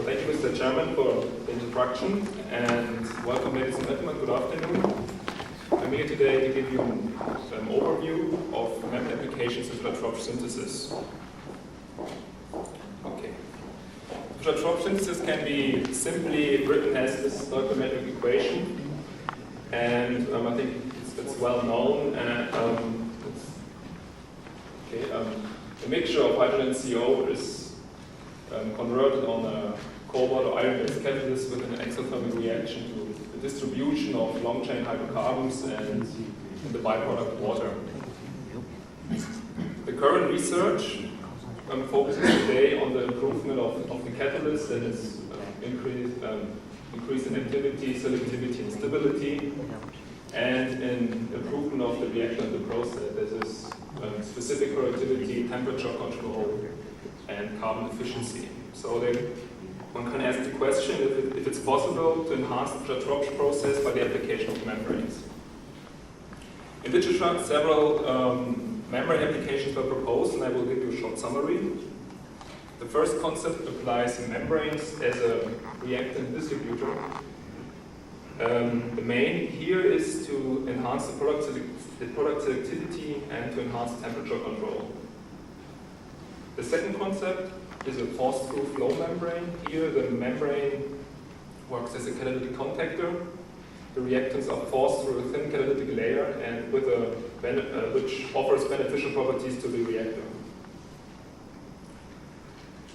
Thank you, Mr. Chairman, for the introduction, and welcome, ladies and gentlemen. Good afternoon. I'm here today to give you an overview of map applications of Fischer-Tropsch synthesis. Okay. Fischer-Tropsch synthesis can be simply written as this stoichiometric equation, and I think it's well known. The mixture of hydrogen and CO is converted on a cobalt or iron-based catalyst with an exothermic reaction to the distribution of long-chain hydrocarbons and the byproduct water. The current research focuses today on the improvement of the catalyst and its increase in activity, selectivity, and stability, and in improvement of the reactor and the process. This is specific productivity, temperature control, and carbon efficiency. So one can ask the question if it's possible to enhance the Fischer-Tropsch process by the application of membranes. In literature, several membrane applications were proposed, and I will give you a short summary. The first concept applies membranes as a reactant distributor. The main here is to enhance the product selectivity and to enhance temperature control. The second concept is a force-through flow membrane. Here the membrane works as a catalytic contactor. The reactants are forced through a thin catalytic layer and which offers beneficial properties to the reactor.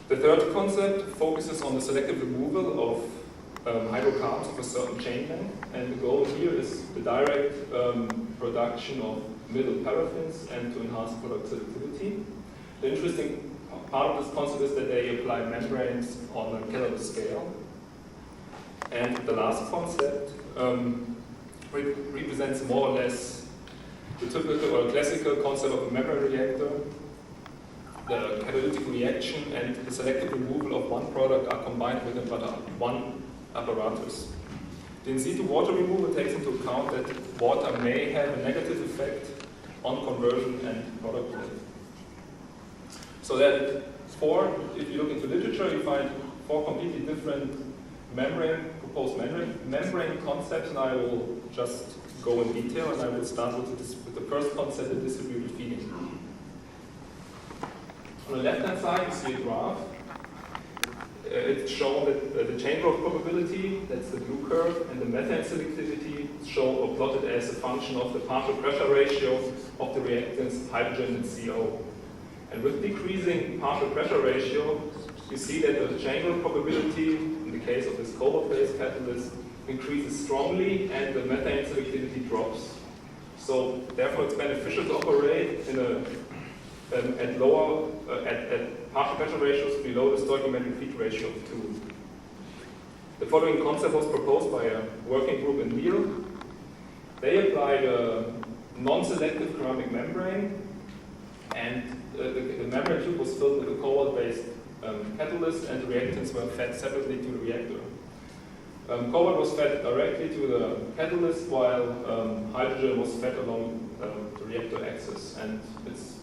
The third concept focuses on the selective removal of hydrocarbons of a certain chain length, and the goal here is the direct production of middle paraffins and to enhance product selectivity. The interesting part of this concept is that they apply membranes on a catalyst scale. And the last concept represents more or less the typical or classical concept of a membrane reactor. The catalytic reaction and the selective removal of one product are combined within one apparatus. The in situ water removal takes into account that water may have a negative effect on conversion and product life. So that if you look into literature, you find four completely different proposed membrane concepts, and I will just go in detail, and I will start with the first concept, the distributed feeding. On the left-hand side, you see a graph. It's shown that the chain growth probability, that's the blue curve, and the methane selectivity is shown or plotted as a function of the partial pressure ratio of the reactants hydrogen and CO. And with decreasing partial pressure ratio, you see that the chain growth probability, in the case of this cobalt-based catalyst, increases strongly and the methane selectivity drops. So therefore it's beneficial to operate at partial pressure ratios below the stoichiometric feed ratio of 2. The following concept was proposed by a working group in Lille. They applied a non-selective ceramic membrane, and the membrane tube was filled with a cobalt-based catalyst, and the reactants were fed separately to the reactor. Cobalt was fed directly to the catalyst, while hydrogen was fed along the reactor axis. And it's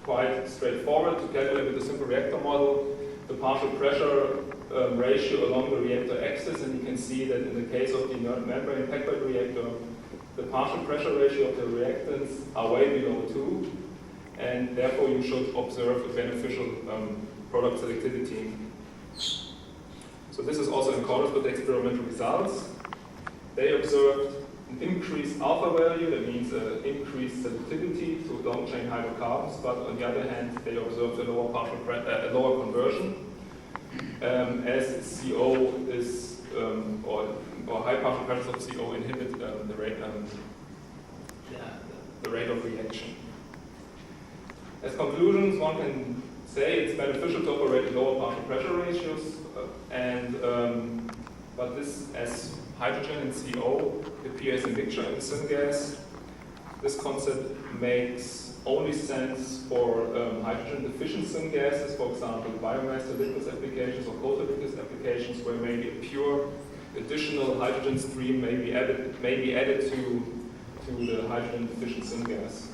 quite straightforward to calculate with a simple reactor model the partial pressure ratio along the reactor axis, and you can see that in the case of the inert membrane packed bed reactor, the partial pressure ratio of the reactants are way below 2, and therefore you should observe a beneficial product selectivity. So this is also in accordance with the experimental results. They observed an increased alpha value, that means increased selectivity to long-chain hydrocarbons, but on the other hand, they observed a lower conversion, as CO is, or high partial pressures of CO inhibit the rate of reaction. As conclusions, one can say it's beneficial to operate at lower partial pressure ratios, but this, as hydrogen and CO appear as a mixture in the syngas, this concept makes only sense for hydrogen-deficient syngases, for example, biomass to liquids applications or cold liquids applications, where maybe a pure additional hydrogen stream may be added to the hydrogen-deficient syngas.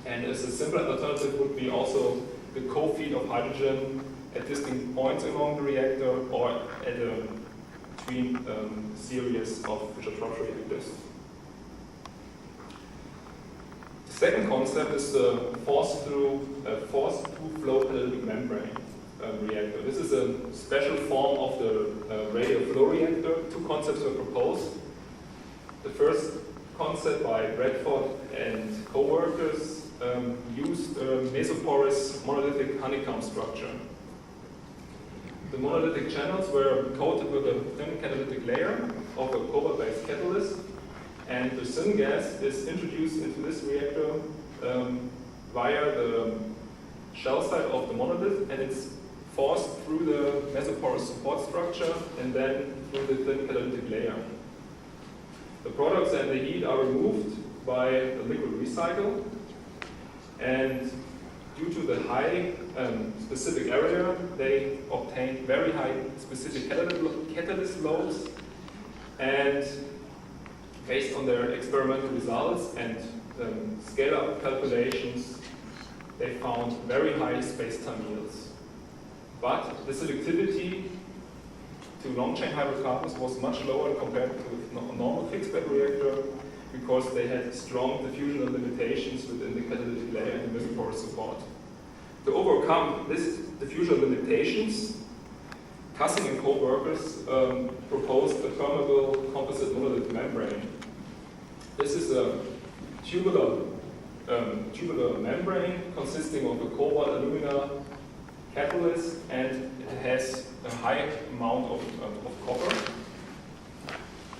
And as a simpler alternative would be also the co-feed of hydrogen at distinct points along the reactor or between series of Fischer-Tropsch reactors. The second concept is the force-through flow catalytic membrane reactor. This is a special form of the radial flow reactor. Two concepts were proposed. The first concept by Bradford and co-workers used a mesoporous monolithic honeycomb structure. The monolithic channels were coated with a thin catalytic layer of a cobalt-based catalyst, and the syngas is introduced into this reactor via the shell side of the monolith, and it's forced through the mesoporous support structure and then through the thin catalytic layer. The products and the heat are removed by the liquid recycle, and due to the high specific area, they obtain very high specific catalyst loads, and based on their experimental results and scale-up calculations, they found very high space-time yields. But the selectivity to long-chain hydrocarbons was much lower compared to a normal fixed-bed reactor because they had strong diffusional limitations within the catalytic layer and the mesoporous support. To overcome these diffusional limitations, Cussing and co-workers proposed a permeable composite monolith membrane. This is a tubular membrane consisting of a cobalt alumina catalyst, and it has a high amount of copper.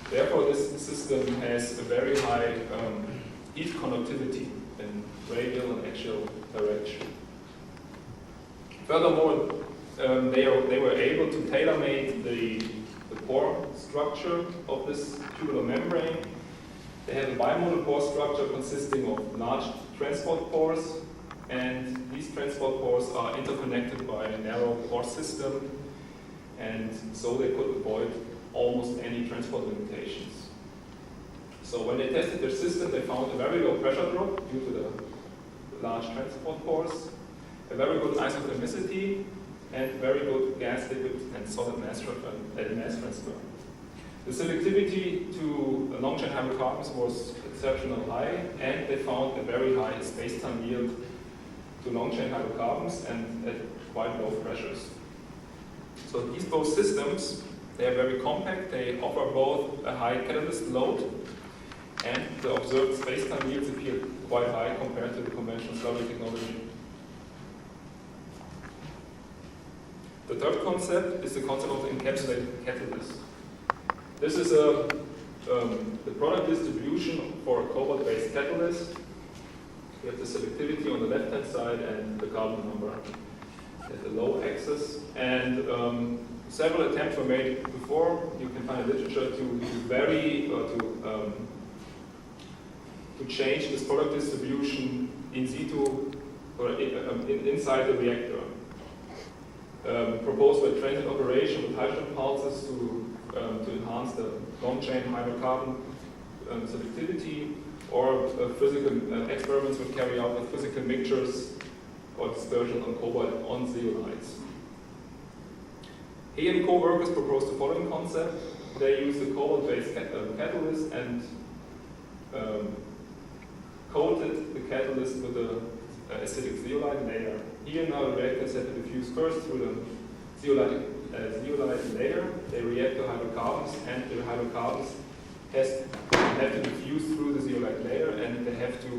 Therefore, this system has a very high heat conductivity in radial and axial direction. Furthermore, they were able to tailor-make the pore structure of this tubular membrane. They have a bimodal pore structure consisting of large transport pores, and these transport pores are interconnected by a narrow pore system, and so they could avoid almost any transport limitations. So when they tested their system, they found a very low pressure drop due to the large transport pores, a very good isothermicity, and very good gas, liquid, and solid mass transfer. The selectivity to long-chain hydrocarbons was exceptionally high, and they found a very high space-time yield to long-chain hydrocarbons and at quite low pressures. So these both systems, they are very compact. They offer both a high catalyst load, and the observed space-time yields appear quite high compared to the conventional slurry technology. The third concept is the concept of the encapsulated catalyst. This is the product distribution for a cobalt-based catalyst. We have the selectivity on the left-hand side and the carbon number at the low axis. And several attempts were made before. You can find literature to vary or to change this product distribution in situ or inside the reactor. Proposed by transient operation with hydrogen pulses to enhance the long-chain hydrocarbon selectivity, or physical experiments would carry out with physical mixtures or dispersion on cobalt on zeolites. He and co-workers proposed the following concept. They used a cobalt-based catalyst and coated the catalyst with a acidic zeolite layer. Here now the reactors have to diffuse first through the zeolite layer. They react to hydrocarbons, and the hydrocarbons have to diffuse through the zeolite layer, and they have to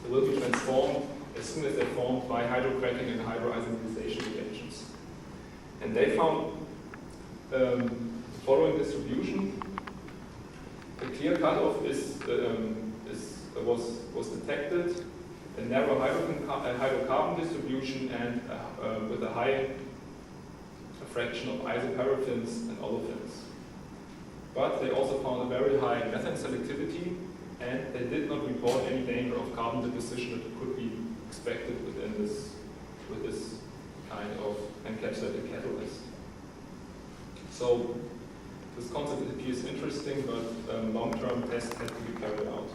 they will be transformed as soon as they're formed by hydrocracking and hydroisomalization reactions. And they found the following distribution. The clear cutoff was detected. A narrow hydrocarbon distribution and with a high fraction of isoparaffins and olefins. But they also found a very high methane selectivity, and they did not report any danger of carbon deposition that could be expected with this kind of encapsulated catalyst. So this concept appears interesting, but long-term tests had to be carried out.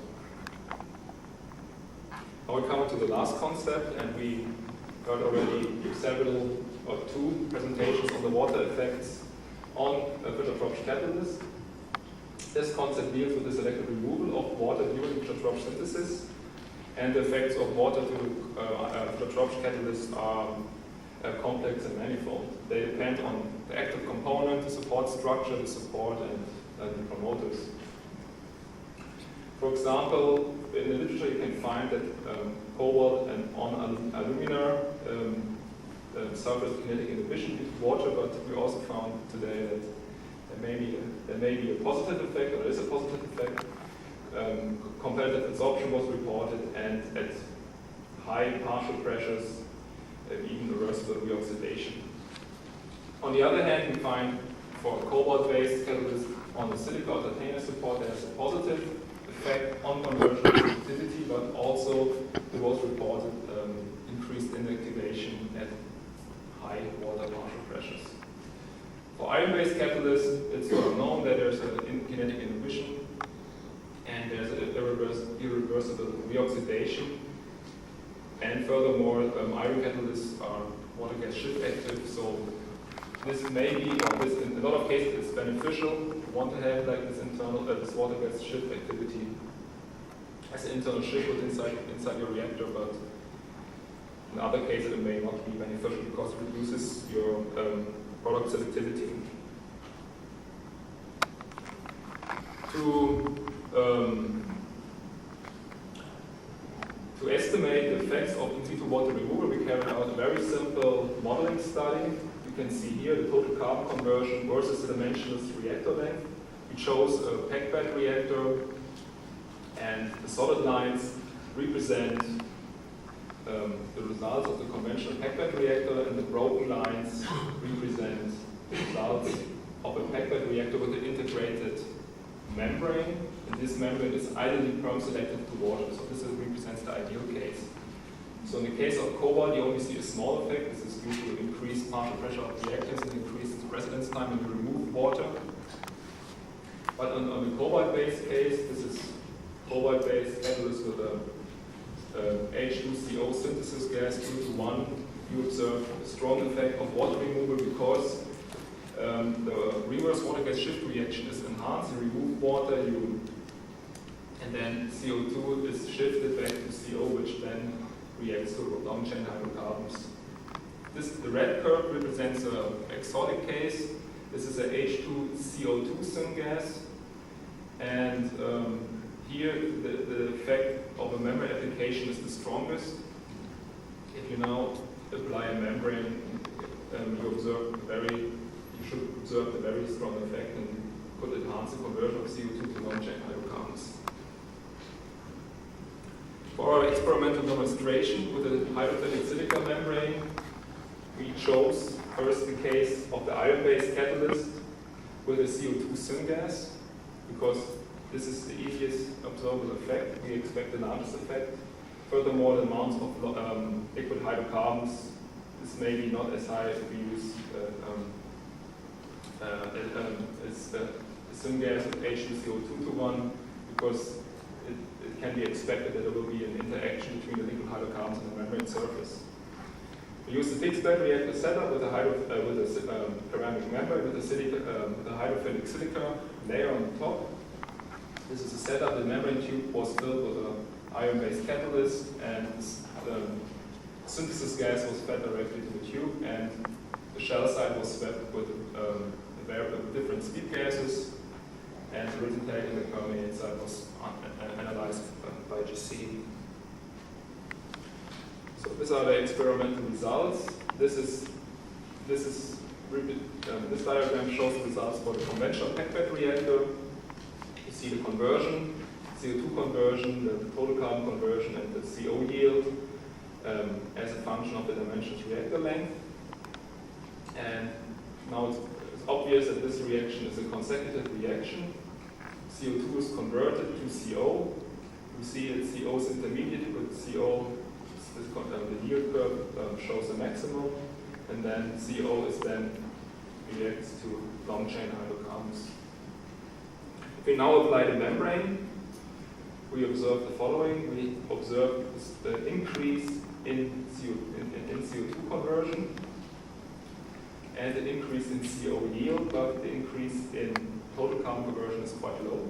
Now we come to the last concept, and we heard already several or two presentations on the water effects on a Fischer-Tropsch catalyst. This concept deals with the selective removal of water during Fischer-Tropsch synthesis, and the effects of water to Fischer-Tropsch catalysts are complex and manifold. They depend on the active component, the support structure, the support, and the promoters. For example, in the literature you can find that cobalt and alumina suffer kinetic inhibition due to water, but we also found today that there may be a positive effect, or there is a positive effect. Competitive absorption was reported, and at high partial pressures, even reversible reoxidation. On the other hand, we find for a cobalt-based catalyst on the silica or titanium support, there's a positive effect on conversion activity, but also there was reported increased inactivation at high water partial pressures. For iron-based catalysts, it's well known that there's a kinetic inhibition and there's an irreversible reoxidation. And furthermore, iron catalysts are water gas shift active, so this may be, or this in a lot of cases, it's beneficial to want to have like this internal, this water gas shift activity as an internal shift inside your reactor, but in other cases it may not be beneficial because it reduces your product selectivity. To estimate the effects of in situ water removal, we carried out a very simple modeling study. You can see here the total carbon conversion versus the dimensionless reactor length. We chose a packed bed reactor, and the solid lines represent the results of the conventional packed bed reactor, and the broken lines represent the results of a packed bed reactor with an integrated membrane, and this membrane is ideally perm-selective to water, so this represents the ideal case. So in the case of cobalt, you only see a small effect. This is due to increased partial pressure of reactants and increased residence time when you remove water. But on the cobalt-based case, this is cobalt-based catalyst with a H2CO synthesis gas 2:1. You observe a strong effect of water removal because the reverse water gas shift reaction is enhanced. You remove water, and then CO2 is shifted back to CO, which then reacts to long-chain hydrocarbons. The red curve represents an exotic case. This is a H2CO2 syngas, and here the effect of a membrane application is the strongest. If you now apply a membrane, you should observe a very strong effect and could enhance the conversion of CO2 to long-chain hydrocarbons. For our experimental demonstration with the hydrophilic silica membrane, we chose first the case of the iron-based catalyst with a CO2 syngas, because this is the easiest observable effect. We expect the largest effect. Furthermore, the amounts of liquid hydrocarbons is maybe not as high if we use syngas with H2CO2 to 1, because it can be expected that there will be an interaction between the liquid hydrocarbons and the membrane surface. We use the fixed bed reactor setup with a ceramic membrane with a hydrophilic silica layer on the top. This is a setup. The membrane tube was filled with an iron-based catalyst, and the synthesis gas was fed directly to the tube, and the shell side was swept with different speed gases, and the retentate and the permeate side was analyzed by GC. So these are the experimental results. This diagram shows the results for the conventional packed bed reactor. You see the conversion, CO2 conversion, the total carbon conversion, and the CO yield as a function of the dimensionless reactor length. And now it's obvious that this reaction is a consecutive reaction. CO2 is converted to CO. You see that CO is intermediate with CO. The yield curve shows the maximum, and then CO is then reacts to long-chain hydrocarbons. If we now apply the membrane, we observe the following. We observe the increase in CO2 and an increase in CO yield, but the increase in total carbon conversion is quite low.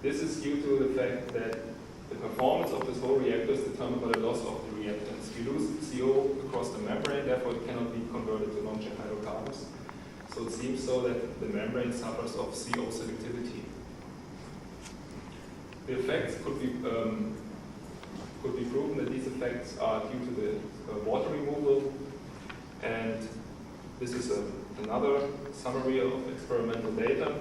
This is due to the fact that the performance of this whole reactor is determined by the loss of the reactants. We lose CO across the membrane, therefore it cannot be converted to long-chain hydrocarbons. So it seems so that the membrane suffers of CO selectivity. The effects could be proven that these effects are due to the water removal, and this is another summary of experimental data.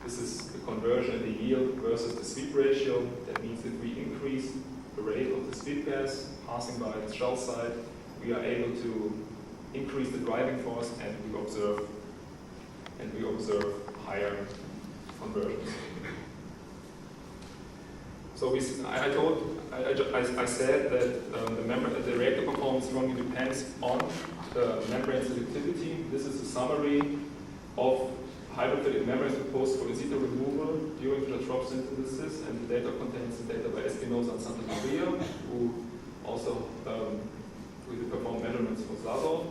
This is the conversion in the yield versus the sweep ratio. That means if we increase the rate of the sweep gas passing by the shell side, we are able to increase the driving force, and we observe higher conversions. So I said that the reactor performance strongly depends on the membrane selectivity. This is a summary of hydrophilic membranes proposed for in situ removal during Fischer-Tropsch synthesis, and the data contains the data by Espinosa and Santa Maria, who also performed measurements for Zazo,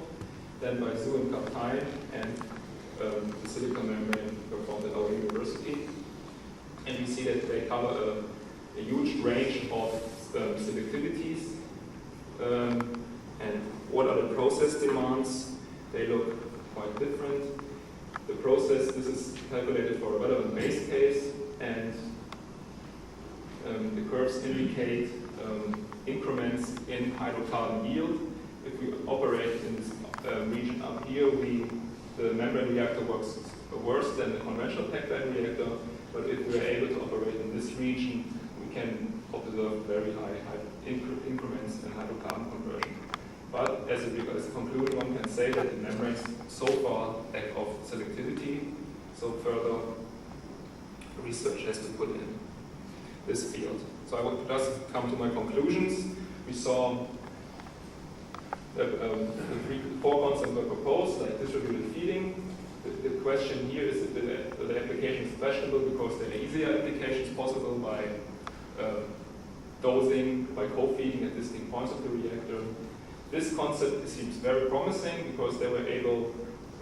then by Zhu and Kaptein, and the silicon membrane performed at our university. And we see that they cover a huge range of selectivities. And what are the process demands? They look quite different. The process, this is calculated for a relevant base case, and the curves indicate increments in hydrocarbon yield. If we operate in this region up here, the membrane reactor works worse than the conventional pipeline reactor, but if we are able to operate in this region, we can observe very high increments in hydrocarbon conversion. But as a conclusion, one can say that the membranes so far lack of selectivity, so further research has to put in this field. So I will just come to my conclusions. We saw that the four concepts were proposed, like distributed feeding. The question here is if the application is questionable because there are easier applications possible by dosing, by co-feeding at distinct points of the reactor. This concept seems very promising because they were able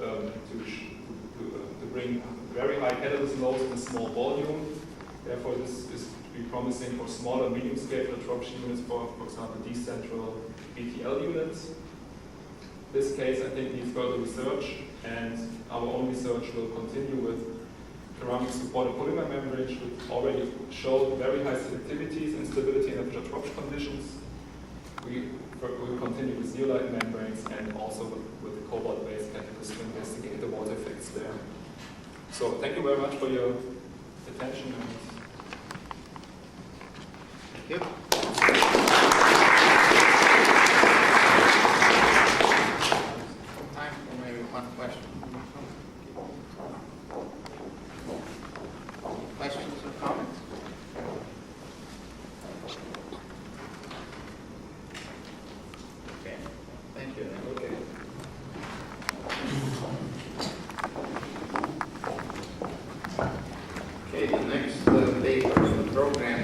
to bring very high catalyst loads in a small volume. Therefore, this is to be promising for smaller, medium-scale Fischer-Tropsch units, for example, decentral BTL units. This case, I think, needs further research, and our own research will continue with ceramic-supported polymer membranes, which already showed very high selectivities and stability in the Fischer-Tropsch conditions. We will continue with zeolite membranes and also with the cobalt-based catalysts to investigate the water effects there. So thank you very much for your attention. Thank you. Time for maybe one question. Questions or comments? Okay. Thank you. Okay. Okay, the next paper in the program